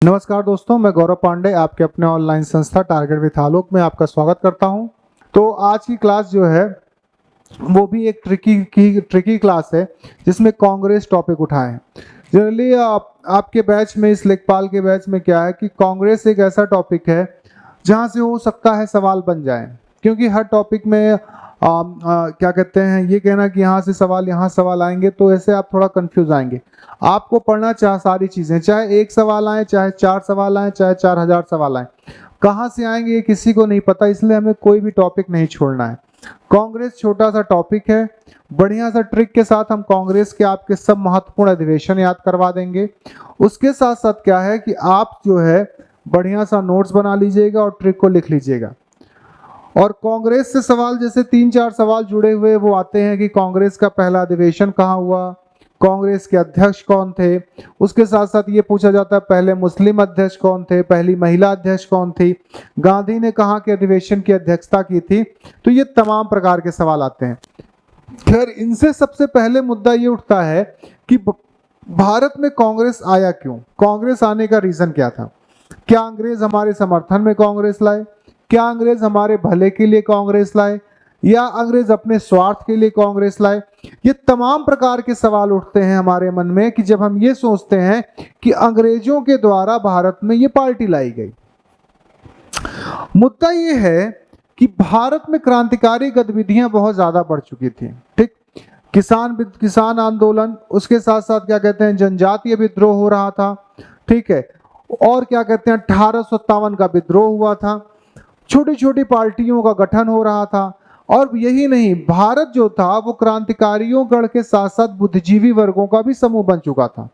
नमस्कार दोस्तों, मैं गौरव पांडे आपके अपने ऑनलाइन संस्था टारगेट विथ आलोक में आपका स्वागत करता हूं। तो आज की क्लास जो है वो भी एक ट्रिकी क्लास है जिसमें कांग्रेस टॉपिक उठाए हैं। जनरली आपके बैच में, इस लेखपाल के बैच में क्या है कि कांग्रेस एक ऐसा टॉपिक है जहां से हो सकता है सवाल बन जाए, क्योंकि हर टॉपिक में क्या कहते हैं, ये कहना कि यहाँ से सवाल यहाँ सवाल आएंगे तो ऐसे आप थोड़ा कंफ्यूज आएंगे। आपको पढ़ना चाहे सारी चीजें, चाहे एक सवाल आए, चाहे 4 सवाल आए, चाहे 4000 सवाल आए, कहाँ से आएंगे ये किसी को नहीं पता, इसलिए हमें कोई भी टॉपिक नहीं छोड़ना है। कांग्रेस छोटा सा टॉपिक है, बढ़िया सा ट्रिक के साथ हम कांग्रेस के आपके सब महत्वपूर्ण अधिवेशन याद करवा देंगे। उसके साथ साथ क्या है कि आप जो है बढ़िया सा नोट्स बना लीजिएगा और ट्रिक को लिख लीजिएगा। और कांग्रेस से सवाल जैसे 3-4 सवाल जुड़े हुए वो आते हैं कि कांग्रेस का पहला अधिवेशन कहाँ हुआ, कांग्रेस के अध्यक्ष कौन थे। उसके साथ साथ ये पूछा जाता है पहले मुस्लिम अध्यक्ष कौन थे, पहली महिला अध्यक्ष कौन थी, गांधी ने कहाँ के अधिवेशन की अध्यक्षता की थी। तो ये तमाम प्रकार के सवाल आते हैं। खैर, इनसे सबसे पहले मुद्दा ये उठता है कि भारत में कांग्रेस आया क्यों, कांग्रेस आने का रीजन क्या था। क्या अंग्रेज हमारे समर्थन में कांग्रेस लाए, क्या अंग्रेज हमारे भले के लिए कांग्रेस लाए, या अंग्रेज अपने स्वार्थ के लिए कांग्रेस लाए। ये तमाम प्रकार के सवाल उठते हैं हमारे मन में कि जब हम ये सोचते हैं कि अंग्रेजों के द्वारा भारत में ये पार्टी लाई गई। मुद्दा ये है कि भारत में क्रांतिकारी गतिविधियां बहुत ज्यादा बढ़ चुकी थी। ठीक, किसान आंदोलन, उसके साथ साथ क्या कहते हैं जनजातीय विद्रोह हो रहा था। ठीक है, और क्या कहते हैं 1857 का विद्रोह हुआ था, छोटी छोटी पार्टियों का गठन हो रहा था। और यही नहीं, भारत जो था वो क्रांतिकारियों गण के साथ साथ बुद्धिजीवी वर्गों का भी समूह बन चुका था।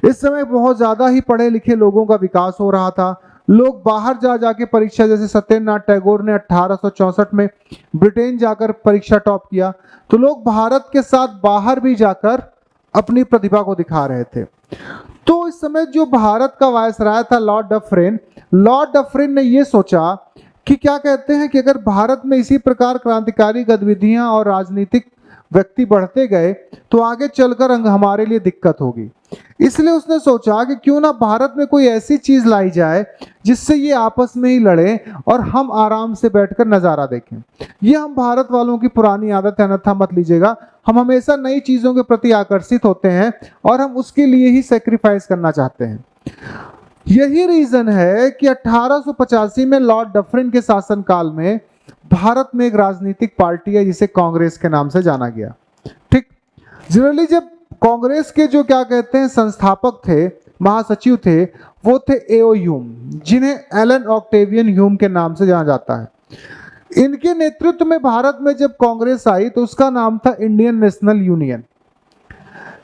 इस समय बहुत ज्यादा ही पढ़े लिखे लोगों का विकास हो रहा था। लोग बाहर जा जाके परीक्षा, जैसे सत्येंद्रनाथ टैगोर ने 1864 में ब्रिटेन जाकर परीक्षा टॉप किया, तो लोग भारत के साथ बाहर भी जाकर अपनी प्रतिभा को दिखा रहे थे। तो इस समय जो भारत का वायसराय था लॉर्ड डफरिन ने यह सोचा कि क्या कहते हैं कि अगर भारत में इसी प्रकार क्रांतिकारी गतिविधियां और राजनीतिक व्यक्ति बढ़ते गए तो आगे चलकर हमारे लिए दिक्कत होगी। इसलिए उसने सोचा कि क्यों ना भारत में कोई ऐसी चीज लाई जाए जिससे ये आपस में ही लड़े और हम आराम से बैठकर नजारा देखें। ये हम भारत वालों की पुरानी आदत है, अन्यथा मत लीजिएगा। हम हमेशा नई चीजों के प्रति आकर्षित होते हैं और हम उसके लिए ही सेक्रीफाइस करना चाहते हैं। यही रीजन है कि 1885 में लॉर्ड डफरिन के शासनकाल में भारत में एक राजनीतिक पार्टी है जिसे कांग्रेस के नाम से जाना गया। ठीक, जनरली जब कांग्रेस के जो क्या कहते हैं संस्थापक थे, महासचिव थे, वो थे एओ ह्यूम, जिन्हें एलन ऑक्टेवियन ह्यूम के नाम से जाना जाता है। इनके नेतृत्व में भारत में जब कांग्रेस आई तो उसका नाम था इंडियन नेशनल यूनियन,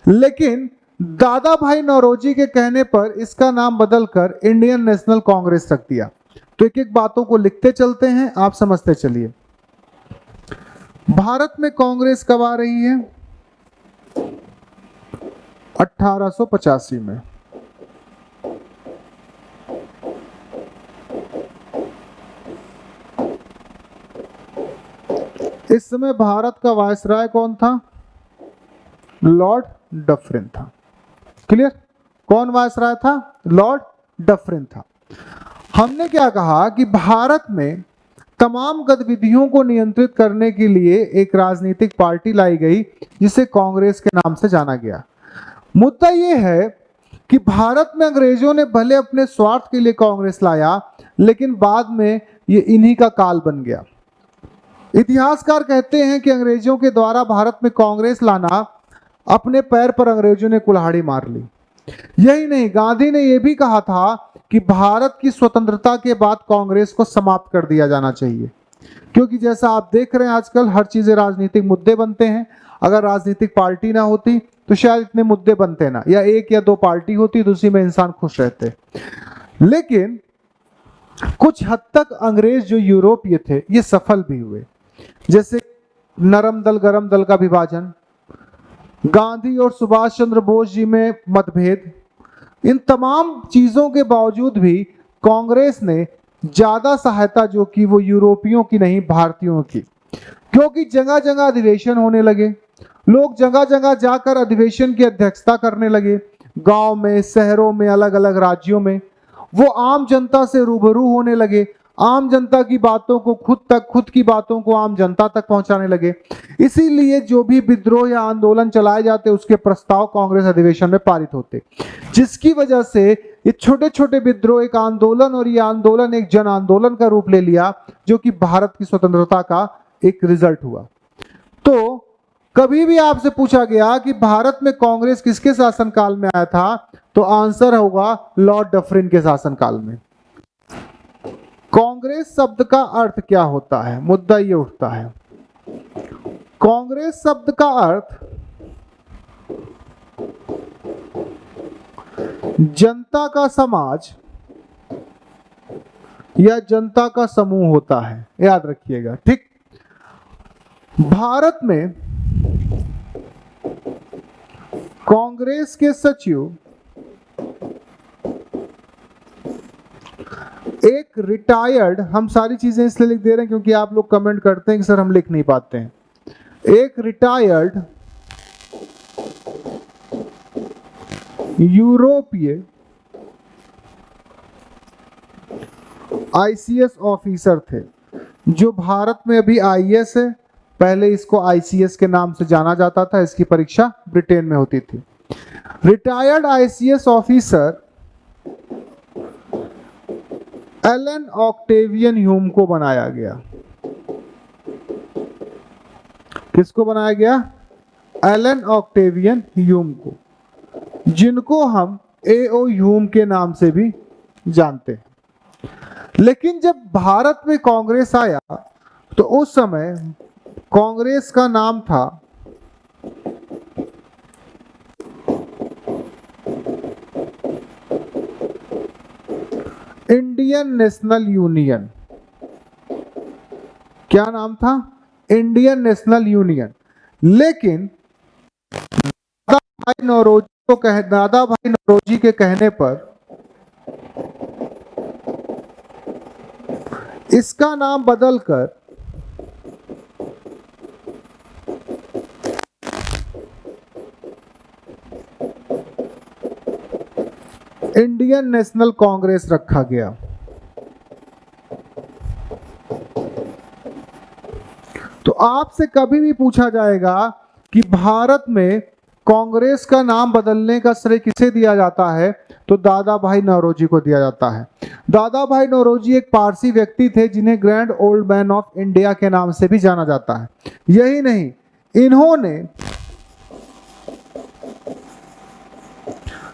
लेकिन दादा भाई नौरोजी के कहने पर इसका नाम बदलकर इंडियन नेशनल कांग्रेस रख दिया। तो एक एक बातों को लिखते चलते हैं, आप समझते चलिए। भारत में कांग्रेस कब आ रही है? 1885 में। इस समय भारत का वायसराय कौन था? लॉर्ड डफरिन था। क्लियर? कौन वायसराय था? लॉर्ड डफरिन था। हमने क्या कहा कि भारत में तमाम गतिविधियों को नियंत्रित करने के लिए एक राजनीतिक पार्टी लाई गई जिसे कांग्रेस के नाम से जाना गया। मुद्दा यह है कि भारत में अंग्रेजों ने भले अपने स्वार्थ के लिए कांग्रेस लाया, लेकिन बाद में ये इन्हीं का काल बन गया। इतिहासकार कहते हैं कि अंग्रेजों के द्वारा भारत में कांग्रेस लाना, अपने पैर पर अंग्रेजों ने कुल्हाड़ी मार ली। यही नहीं, गांधी ने यह भी कहा था कि भारत की स्वतंत्रता के बाद कांग्रेस को समाप्त कर दिया जाना चाहिए, क्योंकि जैसा आप देख रहे हैं आजकल हर चीजें राजनीतिक मुद्दे बनते हैं। अगर राजनीतिक पार्टी ना होती तो शायद इतने मुद्दे बनते ना, या 1 या 2 पार्टी होती तो उसी में इंसान खुश रहते। लेकिन कुछ हद तक अंग्रेज जो यूरोपीय थे ये सफल भी हुए, जैसे नरम दल गरम दल का विभाजन, गांधी और सुभाष चंद्र बोस जी में मतभेद, इन तमाम चीजों के बावजूद भी कांग्रेस ने ज्यादा सहायता जो की वो यूरोपियों की नहीं, भारतीयों की। क्योंकि जगह जगह अधिवेशन होने लगे, लोग जगह जगह जाकर अधिवेशन की अध्यक्षता करने लगे, गांव में, शहरों में, अलग अलग राज्यों में। वो आम जनता से रूबरू होने लगे, आम जनता की बातों को खुद की बातों को आम जनता तक पहुंचाने लगे। इसीलिए जो भी विद्रोह या आंदोलन चलाए जाते उसके प्रस्ताव कांग्रेस अधिवेशन में पारित होते, जिसकी वजह से ये छोटे छोटे विद्रोह एक आंदोलन, और ये आंदोलन एक जन आंदोलन का रूप ले लिया, जो कि भारत की स्वतंत्रता का एक रिजल्ट हुआ। तो कभी भी आपसे पूछा गया कि भारत में कांग्रेस किसके शासनकाल में आया था, तो आंसर होगा लॉर्ड डफरिन के शासनकाल में। कांग्रेस शब्द का अर्थ क्या होता है, मुद्दा ये उठता है। कांग्रेस शब्द का अर्थ जनता का समाज या जनता का समूह होता है, याद रखिएगा, ठीक। भारत में कांग्रेस के सचिव एक रिटायर्ड, हम सारी चीजें इसलिए लिख दे रहे हैं क्योंकि आप लोग कमेंट करते हैं कि सर हम लिख नहीं पाते हैं, एक रिटायर्ड यूरोपीय आईसीएस ऑफिसर थे, जो भारत में अभी आईएएस है, पहले इसको आईसीएस के नाम से जाना जाता था, इसकी परीक्षा ब्रिटेन में होती थी। Retired ICS officer Allan Octavian Hume को बनाया गया। किसको बनाया गया? एलन ऑक्टेवियन ह्यूम को, जिनको हम एओ ह्यूम के नाम से भी जानते हैं। लेकिन जब भारत में कांग्रेस आया तो उस समय कांग्रेस का नाम था इंडियन नेशनल यूनियन। क्या नाम था? Indian national union. लेकिन दादा भाई नौरोजी के कहने पर इसका नाम बदलकर इंडियन नेशनल कांग्रेस रखा गया। तो आपसे कभी भी पूछा जाएगा कि भारत में कांग्रेस का नाम बदलने का श्रेय किसे दिया जाता है, तो दादा भाई नौरोजी को दिया जाता है। दादा भाई नौरोजी एक पारसी व्यक्ति थे जिन्हें grand old man of India के नाम से भी जाना जाता है। यही नहीं, इन्होंने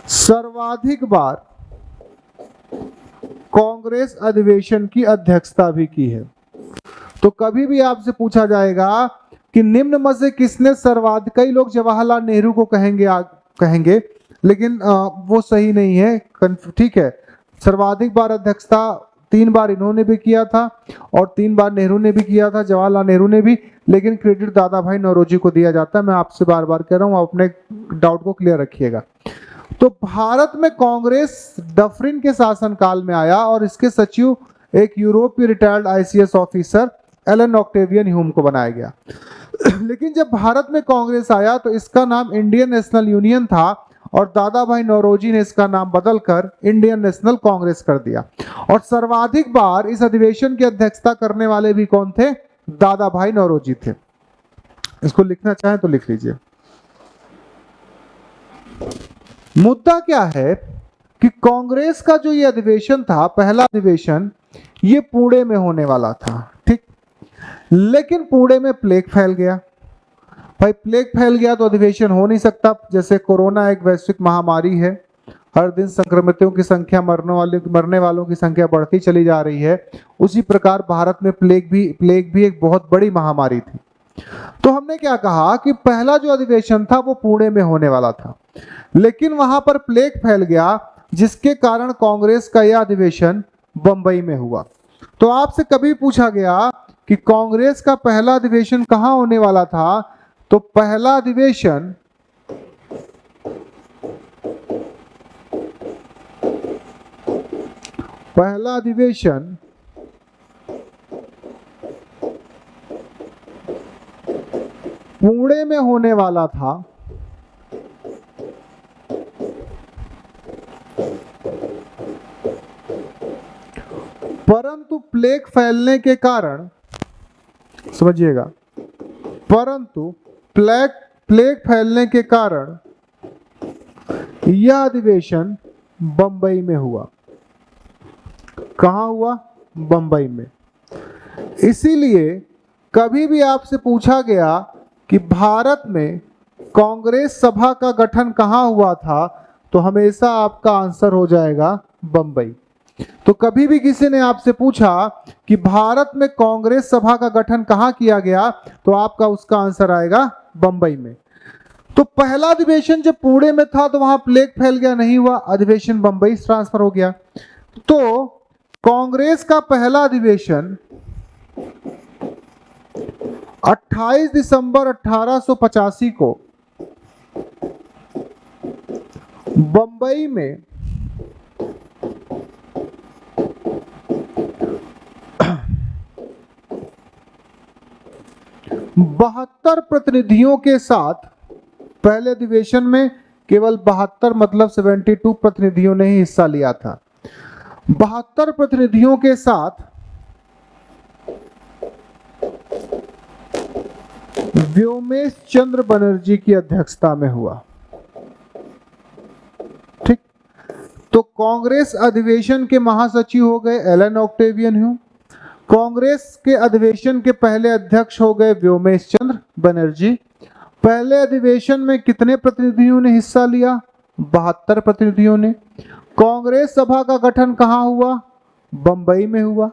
सर्वाधिक बार कांग्रेस अधिवेशन की अध्यक्षता भी की है। तो कभी भी आपसे पूछा जाएगा कि निम्न में से किसने सर्वाधिक, कई लोग जवाहरलाल नेहरू को कहेंगे, लेकिन वो सही नहीं है, ठीक है। सर्वाधिक बार अध्यक्षता 3 बार इन्होंने भी किया था और 3 बार नेहरू ने भी किया था, जवाहरलाल नेहरू ने भी, लेकिन क्रेडिट दादा भाई नौरोजी को दिया जाता है। मैं आपसे बार बार कह रहा हूं, आप अपने डाउट को क्लियर रखिएगा। तो भारत में कांग्रेस डफरिन के शासनकाल में आया और इसके सचिव एक यूरोपीय retired ICS officer Allan Octavian Hume को बनाया गया। लेकिन जब भारत में कांग्रेस आया तो इसका नाम इंडियन नेशनल यूनियन था और दादा भाई नौरोजी ने इसका नाम बदलकर इंडियन नेशनल कांग्रेस कर दिया। और सर्वाधिक बार इस अधिवेशन की अध्यक्षता करने वाले भी कौन थे? दादा भाई नौरोजी थे। इसको लिखना चाहें तो लिख लीजिए। मुद्दा क्या है कि कांग्रेस का जो ये अधिवेशन था, पहला अधिवेशन, ये पुणे में होने वाला था, ठीक। लेकिन पुणे में प्लेग फैल गया। भाई प्लेग फैल गया तो अधिवेशन हो नहीं सकता। जैसे कोरोना एक वैश्विक महामारी है, हर दिन संक्रमितों की संख्या, मरने वालों की संख्या बढ़ती चली जा रही है, उसी प्रकार भारत में प्लेग भी एक बहुत बड़ी महामारी थी। तो हमने क्या कहा कि पहला जो अधिवेशन था वो पुणे में होने वाला था, लेकिन वहां पर प्लेग फैल गया, जिसके कारण कांग्रेस का यह अधिवेशन बंबई में हुआ। तो आपसे कभी पूछा गया कि कांग्रेस का पहला अधिवेशन कहां होने वाला था, तो पहला अधिवेशन पुणे में होने वाला था। परंतु प्लेग फैलने के कारण, समझिएगा, परंतु प्लेग फैलने के कारण यह अधिवेशन बंबई में हुआ। कहाँ हुआ? बंबई में। इसीलिए कभी भी आपसे पूछा गया कि भारत में कांग्रेस सभा का गठन कहाँ हुआ था, तो हमेशा आपका आंसर हो जाएगा बंबई। तो कभी भी किसी ने आपसे पूछा कि भारत में कांग्रेस सभा का गठन कहाँ किया गया, तो आपका उसका आंसर आएगा बंबई में। तो पहला अधिवेशन जब पुणे में था तो वहां प्लेग फैल गया, नहीं हुआ, अधिवेशन बंबई ट्रांसफर हो गया। तो कांग्रेस का पहला अधिवेशन 28 दिसंबर 1885 को बंबई में बहत्तर प्रतिनिधियों के साथ, पहले अधिवेशन में केवल 72 मतलब 72 प्रतिनिधियों ने ही हिस्सा लिया था। 72 प्रतिनिधियों के साथ व्योमेश चंद्र बनर्जी की अध्यक्षता में हुआ। ठीक, तो कांग्रेस अधिवेशन के महासचिव हो गए एलन ऑक्टेवियन ह्यू। कांग्रेस के अधिवेशन के पहले अध्यक्ष हो गए व्योमेश चंद्र बनर्जी। पहले अधिवेशन में कितने प्रतिनिधियों ने हिस्सा लिया? 72 प्रतिनिधियों ने। कांग्रेस सभा का गठन कहाँ हुआ? बंबई में हुआ।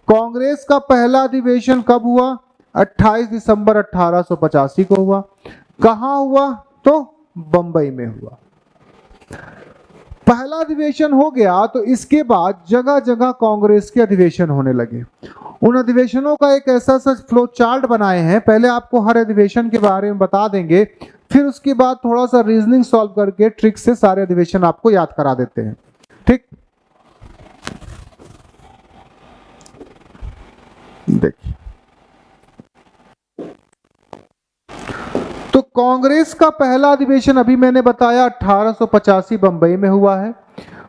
कांग्रेस का पहला अधिवेशन कब हुआ? 28 दिसंबर 1885 को हुआ। कहाँ हुआ? तो बंबई में हुआ। पहला अधिवेशन हो गया तो इसके बाद जगह जगह कांग्रेस के अधिवेशन होने लगे। उन अधिवेशनों का एक ऐसा सा फ्लो चार्ट बनाए हैं, पहले आपको हर अधिवेशन के बारे में बता देंगे, फिर उसके बाद थोड़ा सा रीजनिंग सॉल्व करके ट्रिक से सारे अधिवेशन आपको याद करा देते हैं। ठीक, देखिए, तो कांग्रेस का पहला अधिवेशन अभी मैंने बताया 1885 बंबई में हुआ है,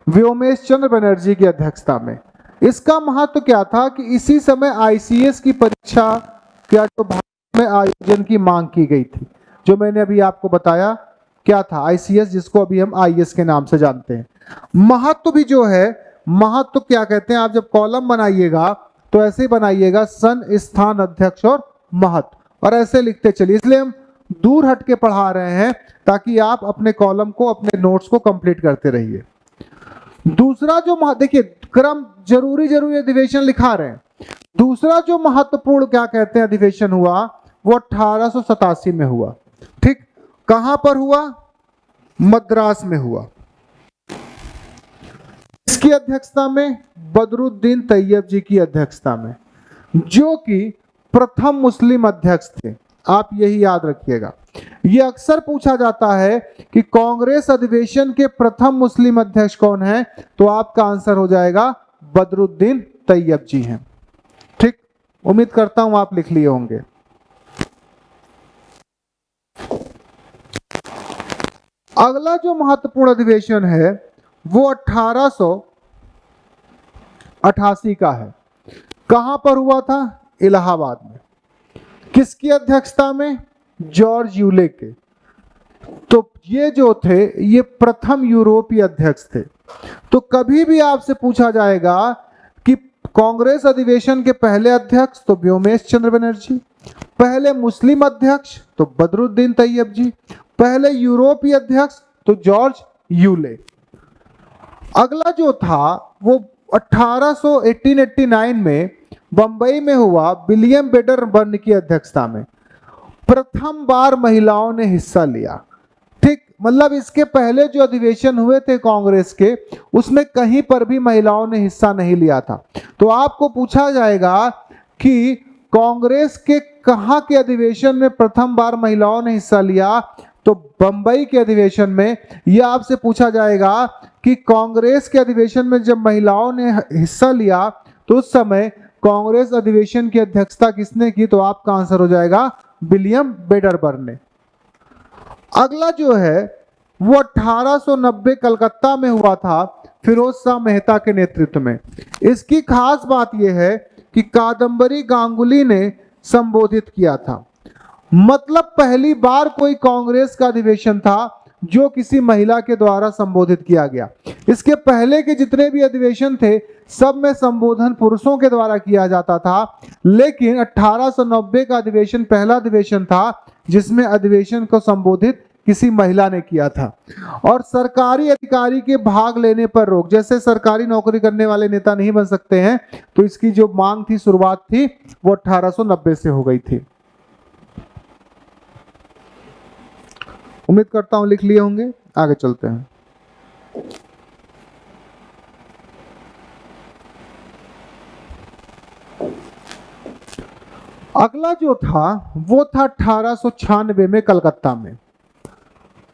व्योमेश चंद्र बनर्जी की अध्यक्षता में। इसका महत्व क्या था कि इसी समय आईसीएस की परीक्षा क्या जो भारत में आयोजन की मांग की गई थी, जो मैंने अभी आपको बताया क्या था, आईसीएस, जिसको अभी हम आईएएस के नाम से जानते हैं। महत्व भी जो है, महत्व क्या कहते हैं, आप जब कॉलम बनाइएगा तो ऐसे ही बनाइएगा, सन, स्थान, अध्यक्ष और महत्व, और ऐसे लिखते चलिए। इसलिए हम दूर हट के पढ़ा रहे हैं ताकि आप अपने कॉलम को, अपने नोट्स को कंप्लीट करते रहिए। दूसरा जो देखिए, क्रम जरूरी अधिवेशन लिखा रहे हैं। दूसरा जो महत्वपूर्ण क्या कहते हैं अधिवेशन हुआ, वो 1887 में हुआ। ठीक, कहां पर हुआ? मद्रास में हुआ। इसकी अध्यक्षता में बदरुद्दीन तैयब जी की अध्यक्षता में, जो कि प्रथम मुस्लिम अध्यक्ष थे। आप यही याद रखिएगा, यह अक्सर पूछा जाता है कि कांग्रेस अधिवेशन के प्रथम मुस्लिम अध्यक्ष कौन है, तो आपका आंसर हो जाएगा बदरुद्दीन तैयब जी हैं। ठीक, उम्मीद करता हूं आप लिख लिए होंगे। अगला जो महत्वपूर्ण अधिवेशन है वो 1888 का है। कहां पर हुआ था? इलाहाबाद में। किसकी अध्यक्षता में? जॉर्ज यूले के। तो ये जो थे, ये प्रथम यूरोपीय अध्यक्ष थे। तो कभी भी आपसे पूछा जाएगा कि कांग्रेस अधिवेशन के पहले अध्यक्ष तो व्योमेश चंद्र बनर्जी, पहले मुस्लिम अध्यक्ष तो बदरुद्दीन तैयब जी, पहले यूरोपीय अध्यक्ष तो जॉर्ज यूले। अगला जो था वो 1889 में बंबई में हुआ, विलियम वेडरबर्न की अध्यक्षता में। प्रथम बार महिलाओं ने हिस्सा लिया। ठीक, मतलब इसके पहले जो अधिवेशन हुए थे कांग्रेस के, उसमें कहीं पर भी महिलाओं ने हिस्सा नहीं लिया था। तो आपको पूछा जाएगा कि कांग्रेस के कहां के अधिवेशन में प्रथम बार महिलाओं ने हिस्सा लिया, तो बंबई के अधिवेशन में। यह आपसे पूछा जाएगा कि कांग्रेस के अधिवेशन में जब महिलाओं ने हिस्सा लिया तो उस समय कांग्रेस अधिवेशन की अध्यक्षता किसने की, तो आपका आंसर हो जाएगा विलियम वेडरबर्न ने। अगला जो है वो 1890 कलकत्ता में हुआ था, फिरोज शाह मेहता के नेतृत्व में। इसकी खास बात यह है कि कादम्बरी गांगुली ने संबोधित किया था। मतलब पहली बार कोई कांग्रेस का अधिवेशन था जो किसी महिला के द्वारा संबोधित किया गया। इसके पहले के जितने भी अधिवेशन थे सब में संबोधन पुरुषों के द्वारा किया जाता था, लेकिन 1890 का अधिवेशन पहला अधिवेशन था जिसमें अधिवेशन को संबोधित किसी महिला ने किया था। और सरकारी अधिकारी के भाग लेने पर रोक, जैसे सरकारी नौकरी करने वाले नेता नहीं बन सकते हैं, तो इसकी जो मांग थी, शुरुआत थी, वो 1890 से हो गई थी। उम्मीद करता हूं लिख लिए होंगे। आगे चलते हैं। अगला जो था वो था 1896 में कलकत्ता में।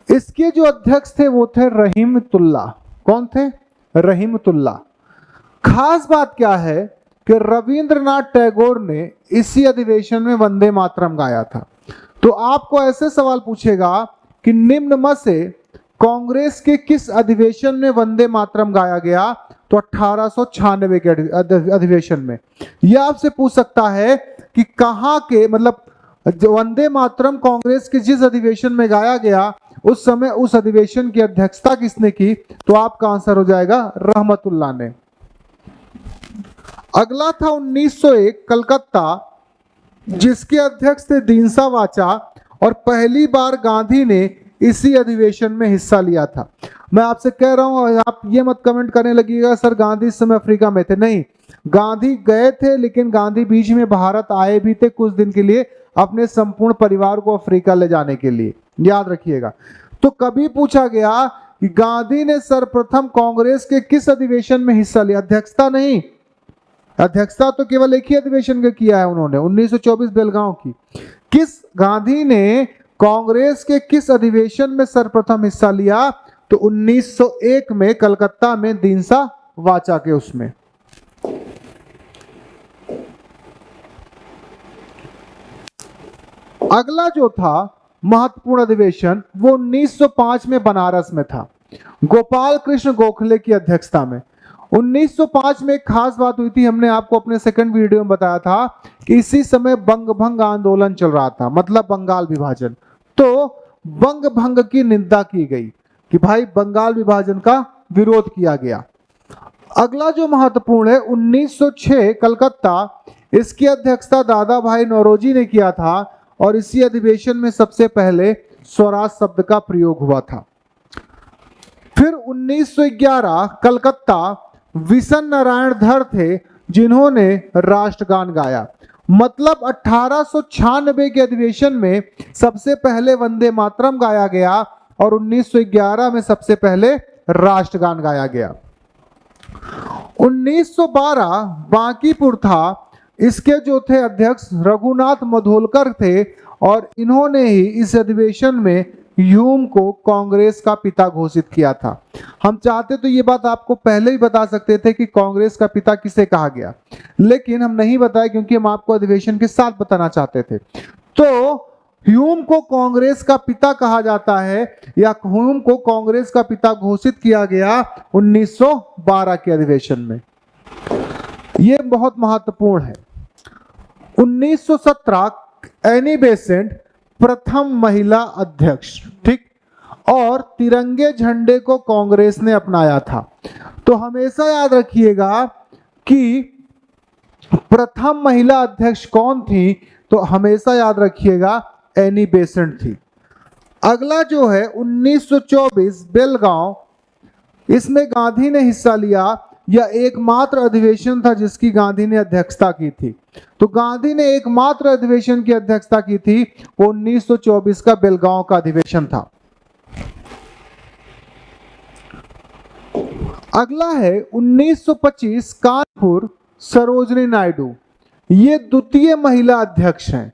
इसके जो अध्यक्ष थे वो थे रहीमतुल्ला। कौन थे? रहीमतुल्ला। खास बात क्या है कि रविंद्रनाथ टैगोर ने इसी अधिवेशन में वंदे मातरम गाया था। तो आपको ऐसे सवाल पूछेगा कि निम्न में से कांग्रेस के किस अधिवेशन में वंदे मातरम गाया गया? तो 1896 के अधिवेशन में। यह आपसे पूछ सकता है कि कहां के, मतलब वंदे मातरम कांग्रेस के जिस अधिवेशन में गाया गया उस समय उस अधिवेशन की अध्यक्षता किसने की? तो आपका आंसर हो जाएगा रहमतुल्ला ने। अगला था 1901 कलकत्ता, जिसके अध्यक्ष थे दीनसा वाचा, और पहली बार गांधी ने इसी अधिवेशन में हिस्सा लिया था। मैं आपसे कह रहा हूं, आप ये मत कमेंट करने लगिएगा सर गांधी इस समय अफ्रीका में थे। नहीं, गांधी गए थे, लेकिन गांधी बीच में भारत आए भी थे कुछ दिन के लिए अपने संपूर्ण परिवार को अफ्रीका ले जाने के लिए, याद रखिएगा। तो कभी पूछा गया कि गांधी ने सर्वप्रथम कांग्रेस के किस अधिवेशन में हिस्सा लिया? अध्यक्षता नहीं, अध्यक्षता तो केवल एक ही अधिवेशन का किया है उन्होंने, 1924 बेलगांव की। किस गांधी ने कांग्रेस के किस अधिवेशन में सर्वप्रथम हिस्सा लिया? तो 1901 में कलकत्ता में दीनसा वाचा के उसमें। अगला जो था महत्वपूर्ण अधिवेशन वो 1905 में बनारस में था, गोपाल कृष्ण गोखले की अध्यक्षता में। 1905 में एक खास बात हुई थी, हमने आपको अपने सेकंड वीडियो में बताया था कि इसी समय बंग भंग आंदोलन चल रहा था, मतलब बंगाल विभाजन। तो बंग भंग की निंदा की गई कि भाई बंगाल विभाजन का विरोध किया गया। अगला जो महत्वपूर्ण है 1906 कलकत्ता, इसकी अध्यक्षता दादा भाई नौरोजी ने किया था, और इसी अधिवेशन में सबसे पहले स्वराज शब्द का प्रयोग हुआ था। फिर 1911 कलकत्ता, विशन नारायण धर थे जिन्होंने राष्ट्रगान गाया। मतलब 1896 के अधिवेशन में सबसे पहले वंदे मातरम गाया गया और 1911 में सबसे पहले राष्ट्रगान गाया गया। 1912 बांकीपुर था, इसके जो थे अध्यक्ष रघुनाथ मधोलकर थे, और इन्होंने ही इस अधिवेशन में ह्यूम को कांग्रेस का पिता घोषित किया था। हम चाहते तो ये बात आपको पहले ही बता सकते थे कि कांग्रेस का पिता किसे कहा गया, लेकिन हम नहीं बताए क्योंकि हम आपको अधिवेशन के साथ बताना चाहते थे। तो ह्यूम को कांग्रेस का पिता कहा जाता है, या ह्यूम को कांग्रेस का पिता घोषित किया गया 1912 के अधिवेशन में। यह बहुत महत्वपूर्ण है। 1917 एनी बेसेंट प्रथम महिला अध्यक्ष, ठीक, और तिरंगे झंडे को कांग्रेस ने अपनाया था। तो हमेशा याद रखिएगा कि प्रथम महिला अध्यक्ष कौन थी, तो हमेशा याद रखिएगा एनी बेसेंट थी। अगला जो है 1924 बेलगांव, इसमें गांधी ने हिस्सा लिया। यह एकमात्र अधिवेशन था जिसकी गांधी ने अध्यक्षता की थी। तो गांधी ने एकमात्र अधिवेशन की अध्यक्षता की थी, वो 1924 का बेलगांव का अधिवेशन था। अगला है 1925 कानपुर, सरोजनी नायडू। ये द्वितीय महिला अध्यक्ष हैं,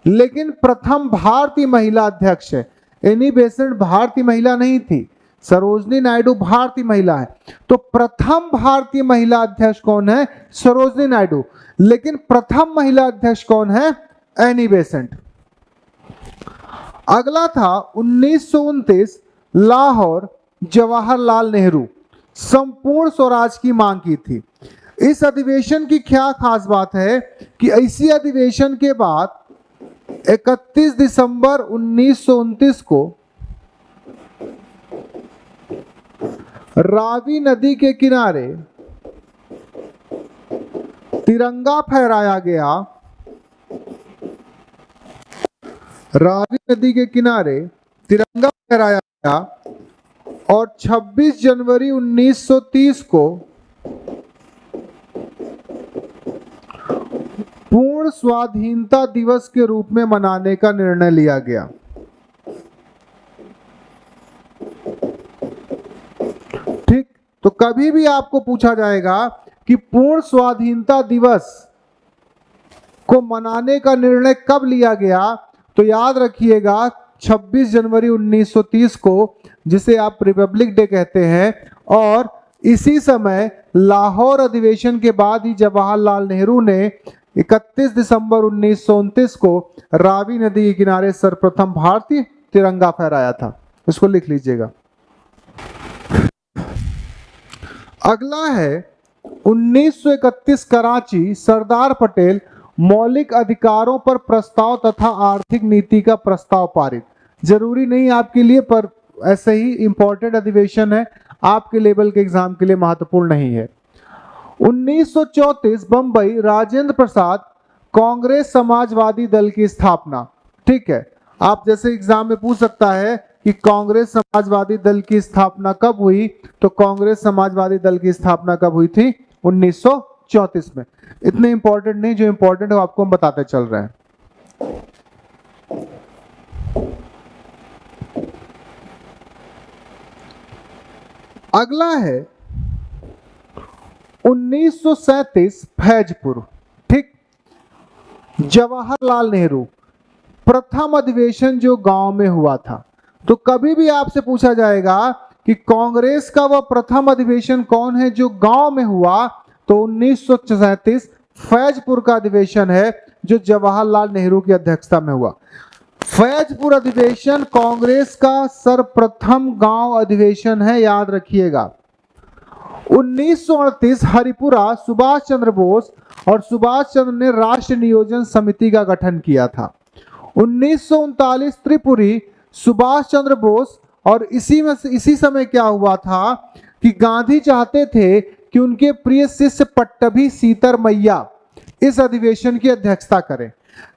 लेकिन प्रथम भारतीय महिला अध्यक्ष है। एनी बेसेंट भारतीय महिला नहीं थी, सरोजनी नायडू भारतीय महिला है। तो प्रथम भारतीय महिला अध्यक्ष कौन है? सरोजनी नायडू। लेकिन प्रथम महिला अध्यक्ष कौन है? Annie Besant. अगला था 1929 लाहौर, जवाहरलाल नेहरू। संपूर्ण स्वराज की मांग की थी। इस अधिवेशन की क्या खास बात है कि इसी अधिवेशन के बाद 31 दिसंबर 1929 को रावी नदी के किनारे तिरंगा फहराया गया। रावी नदी के किनारे तिरंगा फहराया गया और 26 जनवरी 1930 को पूर्ण स्वाधीनता दिवस के रूप में मनाने का निर्णय लिया गया। ठीक, तो कभी भी आपको पूछा जाएगा कि पूर्ण स्वाधीनता दिवस को मनाने का निर्णय कब लिया गया, तो याद रखिएगा 26 जनवरी 1930 को, जिसे आप रिपब्लिक डे कहते हैं। और इसी समय लाहौर अधिवेशन के बाद ही जवाहरलाल नेहरू ने 31 दिसंबर 1929 को रावी नदी के किनारे सर्वप्रथम भारतीय तिरंगा फहराया था। इसको लिख लीजिएगा। अगला है 1931 कराची, सरदार पटेल मौलिक अधिकारों पर प्रस्ताव तथा आर्थिक नीति का प्रस्ताव पारित। जरूरी नहीं आपके लिए, पर ऐसे ही इंपॉर्टेंट अधिवेशन है, आपके लेवल के एग्जाम के लिए महत्वपूर्ण नहीं है। 1934 बंबई, राजेंद्र प्रसाद कांग्रेस समाजवादी दल की स्थापना। ठीक है, आप जैसे एग्जाम में पूछ सकता है कि कांग्रेस समाजवादी दल की स्थापना कब हुई, तो कांग्रेस समाजवादी दल की स्थापना कब हुई थी? 1934 में। इतने इंपॉर्टेंट नहीं, जो इंपॉर्टेंट है आपको हम बताते चल रहे हैं। अगला है 1937 फैजपुर। ठीक, जवाहरलाल नेहरू प्रथम अधिवेशन जो गांव में हुआ था। तो कभी भी आपसे पूछा जाएगा कि कांग्रेस का वह प्रथम अधिवेशन कौन है जो गांव में हुआ, तो 1937 फैजपुर का अधिवेशन है जो जवाहरलाल नेहरू की अध्यक्षता में हुआ। फैजपुर अधिवेशन कांग्रेस का सर्वप्रथम गांव अधिवेशन है, याद रखिएगा। 1938 हरिपुरा, सुभाष चंद्र बोस और सुभाष चंद्र ने राष्ट्रीय नियोजन समिति का गठन किया था। 1939 त्रिपुरी, सुभाष चंद्र बोस, और इसी समय क्या हुआ था कि गांधी चाहते थे कि उनके प्रिय शिष्य पट्टभी सीतर मैया इस अधिवेशन की अध्यक्षता करें,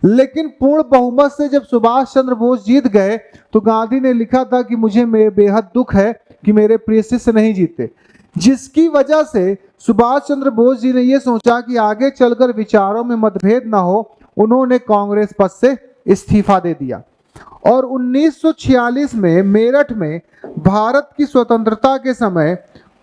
लेकिन पूर्ण बहुमत से जब सुभाष चंद्र बोस जीत गए तो गांधी ने लिखा था कि मुझे बेहद दुख है कि मेरे प्रिय शिष्य नहीं जीते, जिसकी वजह से सुभाष चंद्र बोस जी ने यह सोचा कि आगे चलकर विचारों में मतभेद ना हो, उन्होंने कांग्रेस पद से इस्तीफा दे दिया। और 1946 में मेरठ में भारत की स्वतंत्रता के समय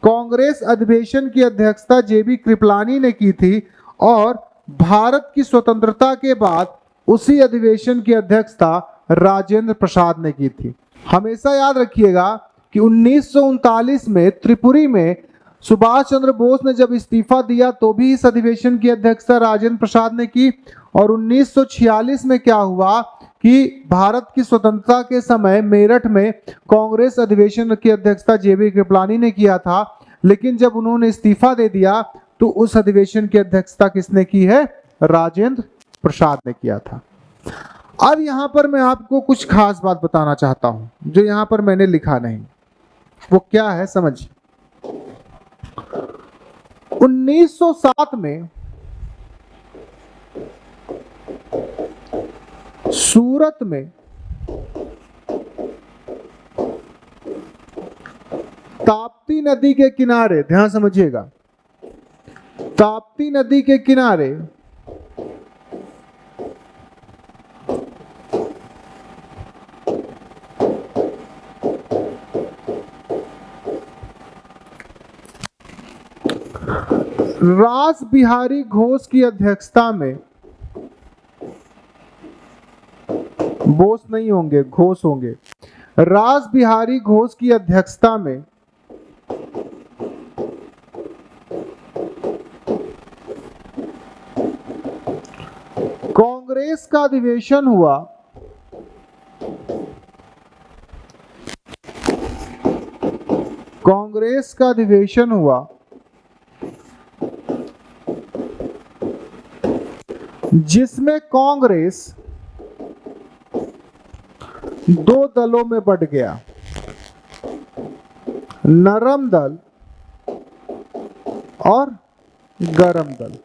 कांग्रेस अधिवेशन की अध्यक्षता जेबी कृपलानी ने की थी और भारत की स्वतंत्रता के बाद उसी अधिवेशन की अध्यक्षता राजेंद्र प्रसाद ने की थी। हमेशा याद रखिएगा कि 1939 में त्रिपुरी में सुभाष चंद्र बोस ने जब इस्तीफा दिया तो भी इस अधिवेशन की अध्यक्षता राजेंद्र प्रसाद ने की। और 1946 में क्या हुआ कि भारत की स्वतंत्रता के समय मेरठ में कांग्रेस अधिवेशन की अध्यक्षता जेबी कृपलानी ने किया था, लेकिन जब उन्होंने इस्तीफा दे दिया तो उस अधिवेशन की अध्यक्षता किसने की है? राजेंद्र प्रसाद ने किया था। अब यहां पर मैं आपको कुछ खास बात बताना चाहता हूं जो यहां पर मैंने लिखा नहीं, वो क्या है समझिए। 1907 में सूरत में ताप्ती नदी के किनारे, ध्यान समझिएगा, ताप्ती नदी के किनारे रास बिहारी घोष की अध्यक्षता में, बोस नहीं होंगे, घोष होंगे, रास बिहारी घोष की अध्यक्षता में कांग्रेस का अधिवेशन हुआ। कांग्रेस का अधिवेशन हुआ जिसमें कांग्रेस दो दलों में बंट गया, नरम दल और गरम दल।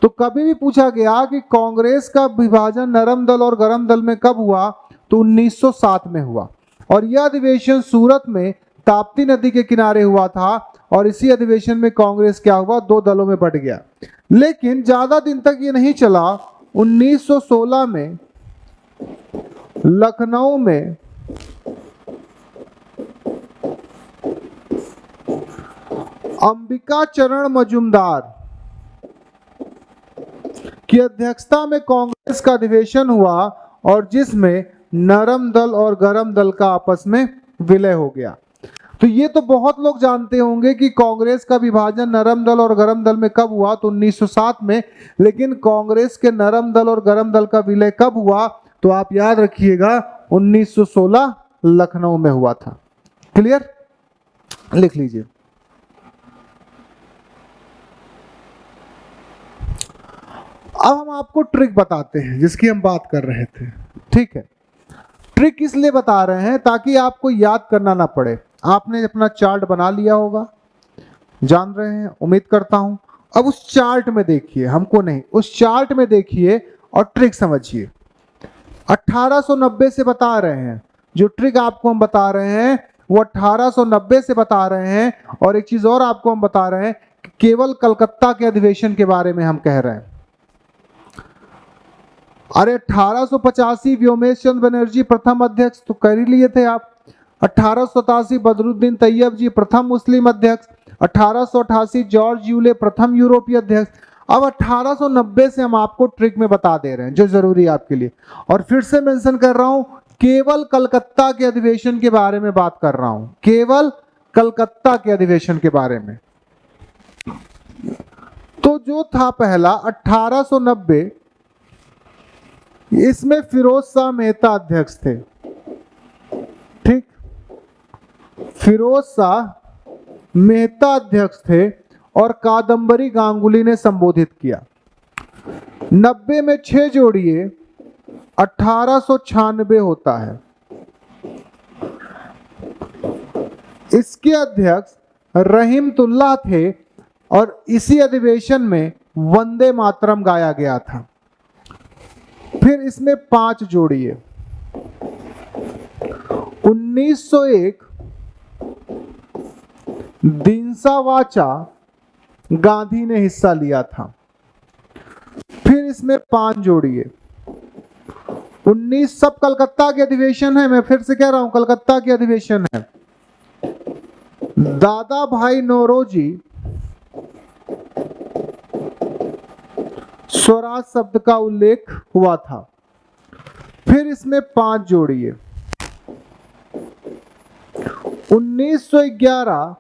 तो कभी भी पूछा गया कि कांग्रेस का विभाजन नरम दल और गरम दल में कब हुआ, तो 1907 में हुआ। और यह अधिवेशन सूरत में ताप्ती नदी के किनारे हुआ था। और इसी अधिवेशन में कांग्रेस क्या हुआ, दो दलों में बंट गया। लेकिन ज्यादा दिन तक ये नहीं चला। 1916 में लखनऊ में अंबिका चरण मजूमदार की अध्यक्षता में कांग्रेस का अधिवेशन हुआ और जिसमें नरम दल और गरम दल का आपस में विलय हो गया। तो ये तो बहुत लोग जानते होंगे कि कांग्रेस का विभाजन नरम दल और गरम दल में कब हुआ, तो 1907 में। लेकिन कांग्रेस के नरम दल और गरम दल का विलय कब हुआ, तो आप याद रखिएगा 1916 लखनऊ में हुआ था। क्लियर, लिख लीजिए। अब हम आपको ट्रिक बताते हैं जिसकी हम बात कर रहे थे। ठीक है, ट्रिक इसलिए बता रहे हैं ताकि आपको याद करना ना पड़े। आपने अपना चार्ट बना लिया होगा, जान रहे हैं, उम्मीद करता हूं। अब उस चार्ट में देखिए, हमको नहीं, उस चार्ट में देखिए और ट्रिक समझिए। 1890 से बता रहे हैं, जो ट्रिक आपको हम बता रहे हैं वो 1890 से बता रहे हैं। और एक चीज और आपको हम बता रहे हैं कि केवल कलकत्ता के अधिवेशन के बारे में हम कह रहे हैं। अरे 1885 व्योमेश चंद्र बनर्जी प्रथम अध्यक्ष तो कर ही लिए थे आप। 1887 बदरुद्दीन तैयब जी प्रथम मुस्लिम अध्यक्ष। 1888 जॉर्ज यूले प्रथम यूरोपीय अध्यक्ष। अब 1890 से हम आपको ट्रिक में बता दे रहे हैं जो जरूरी है आपके लिए। और फिर से मेंशन कर रहा हूं, केवल कलकत्ता के अधिवेशन के बारे में बात कर रहा हूं, केवल कलकत्ता के अधिवेशन के बारे में। तो जो था पहला 1890, इसमें फिरोज शाह मेहता अध्यक्ष थे। ठीक, फिरोज शाह मेहता अध्यक्ष थे और कादम्बरी गांगुली ने संबोधित किया। 90 में 6 जोड़िए 1896 होता है। इसके अध्यक्ष रहीमतुल्लाह थे और इसी अधिवेशन में वंदे मातरम गाया गया था। फिर इसमें 5 जोड़िए। 1901 दिनसा वाचा गांधी ने हिस्सा लिया था। फिर इसमें 5 जोड़िए। 19 सब कलकत्ता के अधिवेशन है, मैं फिर से कह रहा हूं कलकत्ता के अधिवेशन है। दादा भाई नौरोजी स्वराज शब्द का उल्लेख हुआ था। फिर इसमें 5 जोड़िए। 1911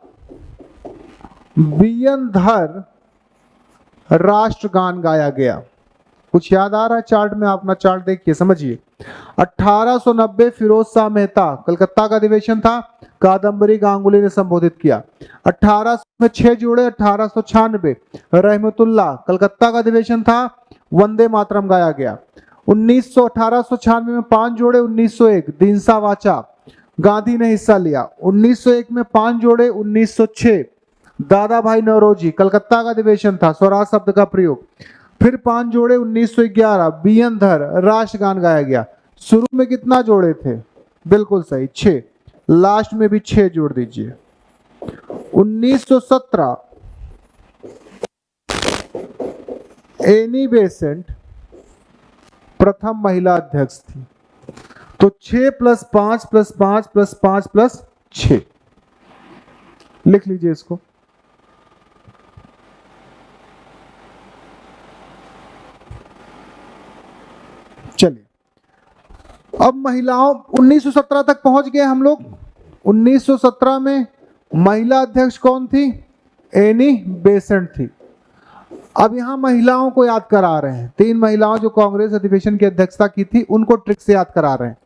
बीएन धर राष्ट्रगान गाया गया। कुछ याद आ रहा है चार्ट में? अपना चार्ट देखिए, समझिए। 1890 फिरोज शाह मेहता, कलकत्ता का अधिवेशन था, कादम्बरी गांगुली ने संबोधित किया। 1800 में 6 जोड़े। 1896 रहमतुल्लाह, कलकत्ता का अधिवेशन था, वंदे मातरम गाया गया। 1896 में 5 जोड़े। 1901 दिनसा वाचा, गांधी ने हिस्सा लिया। 1901 में 5 जोड़े। 1906 दादा भाई नौरोजी, कलकत्ता का अधिवेशन था, स्वराज शब्द का प्रयोग। फिर 5 जोड़े। 1911 बीएन धर राष्ट्रगान गाया गया। शुरू में कितना जोड़े थे? बिल्कुल सही, 6। लास्ट में भी 6 जोड़ दीजिए। 1917 एनी बेसेंट प्रथम महिला अध्यक्ष थी। तो 6 + 5 + 5 + 5 + 6 लिख लीजिए इसको। चलिए, अब महिलाओं 1917 तक पहुंच गए हम लोग। 1917 में महिला अध्यक्ष कौन थी? एनी बेसेंट थी। अब यहां महिलाओं को याद करा रहे हैं। 3 महिलाओं जो कांग्रेस अधिवेशन की अध्यक्षता की थी, उनको ट्रिक से याद करा रहे हैं।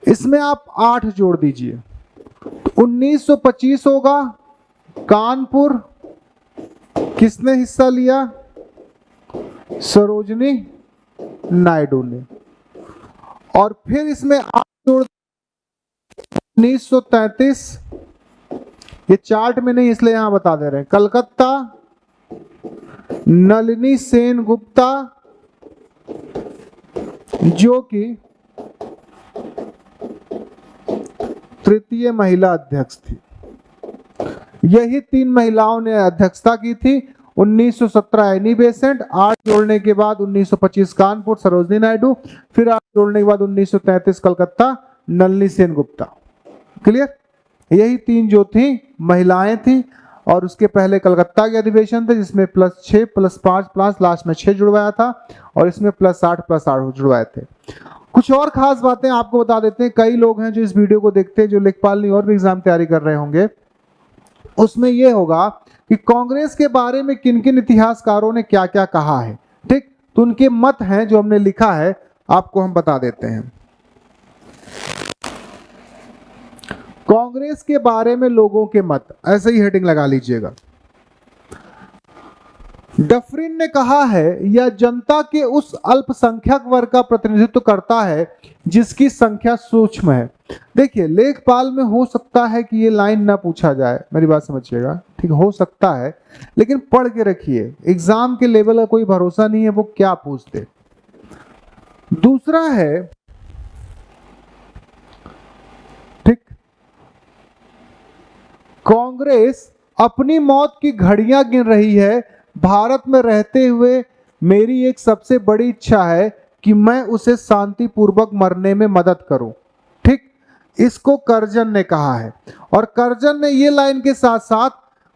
इसमें आप 8 जोड़ दीजिए। 1925 होगा, कानपुर किसने हिस्सा लिया? सरोजनी नायडू ने। और फिर इसमें 1933, ये चार्ट में नहीं इसलिए यहां बता दे रहे हैं, कलकत्ता नलिनी सेन गुप्ता, जो कि तृतीय महिला अध्यक्ष थी। यही 3 महिलाओं ने अध्यक्षता की थी। 1917 एनी बेसेंट, 8 जोड़ने के बाद 1925 कानपुर सरोजनी नायडू, फिर 8 जोड़ने के बाद 1933 कलकत्ता नलिनी सेन गुप्ता। क्लियर? यही 3 जो थी महिलाएं थी। और उसके पहले कलकत्ता के अधिवेशन थे जिसमें +6 +5 प्लस लास्ट में 6 जुड़वाया था, और इसमें +8 +8 जुड़वाए थे। कुछ और खास बातें आपको बता देते हैं। कई लोग हैं जो इस वीडियो को देखते हैं जो लेखपाल नहीं और भी एग्जाम तैयारी कर रहे होंगे, उसमें यह होगा कि कांग्रेस के बारे में किन किन इतिहासकारों ने क्या क्या कहा है। ठीक, तो उनके मत हैं जो हमने लिखा है, आपको हम बता देते हैं। कांग्रेस के बारे में लोगों के मत, ऐसे ही हेडिंग लगा लीजिएगा। डफरिन ने कहा है यह जनता के उस अल्पसंख्यक वर्ग का प्रतिनिधित्व करता है जिसकी संख्या सूक्ष्म है। देखिए, लेखपाल में हो सकता है कि ये लाइन ना पूछा जाए, मेरी बात समझिएगा, ठीक, हो सकता है, लेकिन पढ़ के रखिए, एग्जाम के लेवल का कोई भरोसा नहीं है वो क्या पूछते। दूसरा है, ठीक, कांग्रेस अपनी मौत की घड़ियां गिन रही है। भारत में रहते हुए मेरी एक सबसे बड़ी इच्छा है कि मैं उसे शांतिपूर्वक मरने में मदद करूं। ठीक, इसको कर्जन ने कहा है। और कर्जन ने ये लाइन के साथ साथ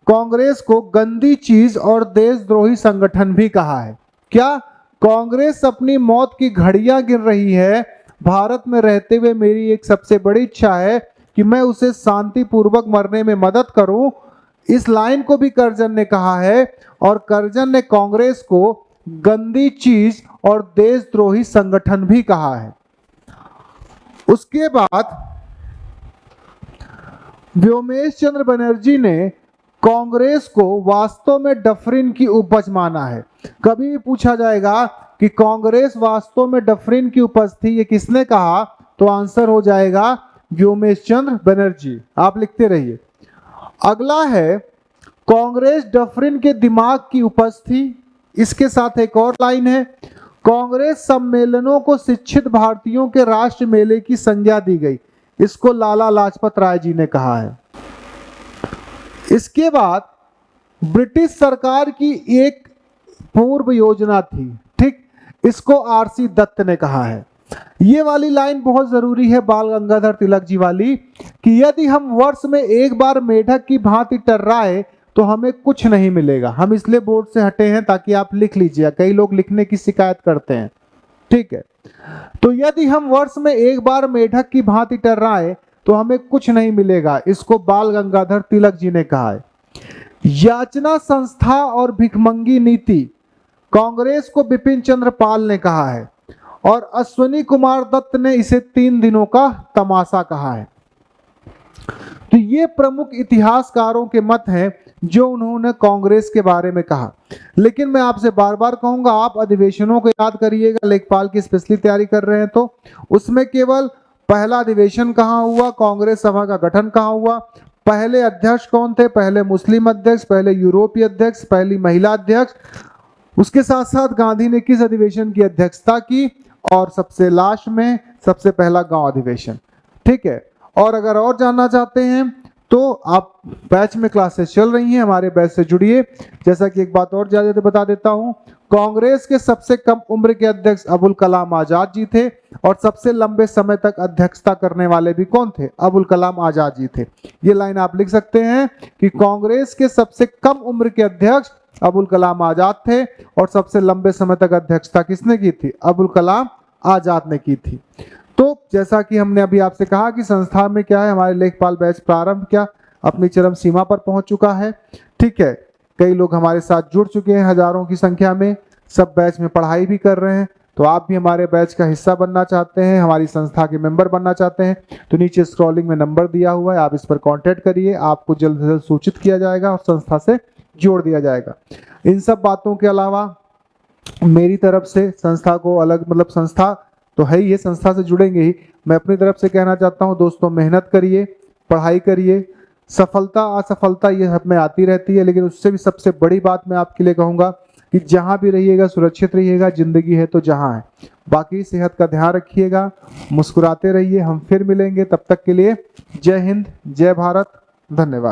कांग्रेस को गंदी चीज और देशद्रोही संगठन भी कहा है। क्या? कांग्रेस अपनी मौत की घड़ियां गिन रही है, भारत में रहते हुए मेरी एक सबसे बड़ी इच्छा है कि मैं उसे शांतिपूर्वक मरने में मदद करूं। इस लाइन को भी कर्जन ने कहा है, और कर्जन ने कांग्रेस को गंदी चीज और देशद्रोही संगठन भी कहा है। उसके बाद व्योमेश चंद्र बनर्जी ने कांग्रेस को वास्तव में डफरिन की उपज माना है। कभी भी पूछा जाएगा कि कांग्रेस वास्तव में डफरिन की उपज थी, ये किसने कहा, तो आंसर हो जाएगा व्योमेश चंद्र बनर्जी। आप लिखते रहिए। अगला है, कांग्रेस डफरिन के दिमाग की उपज थी। इसके साथ एक और लाइन है, कांग्रेस सम्मेलनों को शिक्षित भारतीयों के राष्ट्र मेले की संज्ञा दी गई। इसको लाला लाजपत राय जी ने कहा है। इसके बाद ब्रिटिश सरकार की एक पूर्व योजना थी, ठीक, इसको आरसी दत्त ने कहा है। ये वाली लाइन बहुत जरूरी है बाल गंगाधर तिलक जी वाली, कि यदि हम वर्ष में एक बार मेढक की भांति टर्राए तो हमें कुछ नहीं मिलेगा। हम इसलिए बोर्ड से हटे हैं ताकि आप लिख लीजिए, कई लोग लिखने की शिकायत करते हैं। ठीक है, तो यदि हम वर्ष में एक बार मेढक की भांति टर्राए तो हमें कुछ नहीं मिलेगा, इसको बाल गंगाधर तिलक जी ने कहा है। याचना संस्था और भिखमंगी नीति, कांग्रेस को बिपिन चंद्र पाल ने कहा है, और अश्विनी कुमार दत्त ने इसे 3 दिनों का तमाशा कहा है। तो ये प्रमुख इतिहासकारों के मत हैं जो उन्होंने कांग्रेस के बारे में कहा। लेकिन मैं आपसे बार बार कहूंगा, आप अधिवेशनों को याद करिएगा, लेखपाल की स्पेशली तैयारी कर रहे हैं तो उसमें केवल पहला अधिवेशन कहाँ हुआ, कांग्रेस सभा का गठन कहाँ हुआ, पहले अध्यक्ष कौन थे, पहले मुस्लिम अध्यक्ष, पहले यूरोपीय अध्यक्ष, पहली महिला अध्यक्ष, उसके साथ साथ गांधी ने किस अधिवेशन की अध्यक्षता की, और सबसे लास्ट में सबसे पहला गांव अधिवेशन। ठीक है, और अगर और जानना चाहते हैं तो आप बैच में क्लासेस चल रही हैं, हमारे बैच से जुड़िए। जैसा कि एक बात और ज्यादा बता देता हूं, कांग्रेस के सबसे कम उम्र के अध्यक्ष अबुल कलाम आजाद जी थे, और सबसे लंबे समय तक अध्यक्षता करने वाले भी कौन थे, अबुल कलाम आजाद जी थे। ये लाइन आप लिख सकते हैं कि कांग्रेस के सबसे कम उम्र के अध्यक्ष अबुल कलाम आजाद थे, और सबसे लंबे समय तक अध्यक्षता किसने की थी, अबुल कलाम आजाद ने की थी। तो जैसा कि हमने अभी आपसे कहा कि संस्था में क्या है, हमारे लेखपाल बैच प्रारंभ क्या अपनी चरम सीमा पर पहुंच चुका है। ठीक है, कई लोग हमारे साथ जुड़ चुके हैं हजारों की संख्या में, सब बैच में पढ़ाई भी कर रहे हैं। तो आप भी हमारे बैच का हिस्सा बनना चाहते हैं, हमारी संस्था के मेंबर बनना चाहते हैं, तो नीचे स्क्रॉलिंग में नंबर दिया हुआ है, आप इस पर कांटेक्ट करिए, आपको जल्द से जल्द सूचित किया जाएगा और संस्था से जोड़ दिया जाएगा। इन सब बातों के अलावा मेरी तरफ से संस्था को अलग, मतलब संस्था तो है ही, ये संस्था से जुड़ेंगे ही, मैं अपनी तरफ से कहना चाहता हूँ दोस्तों, मेहनत करिए, पढ़ाई करिए, सफलता असफलता ये सब में आती रहती है, लेकिन उससे भी सबसे बड़ी बात मैं आपके लिए कहूँगा कि जहाँ भी रहिएगा सुरक्षित रहिएगा, जिंदगी है तो जहाँ है। बाकी सेहत का ध्यान रखिएगा, मुस्कुराते रहिए, हम फिर मिलेंगे, तब तक के लिए जय हिंद, जय भारत, धन्यवाद।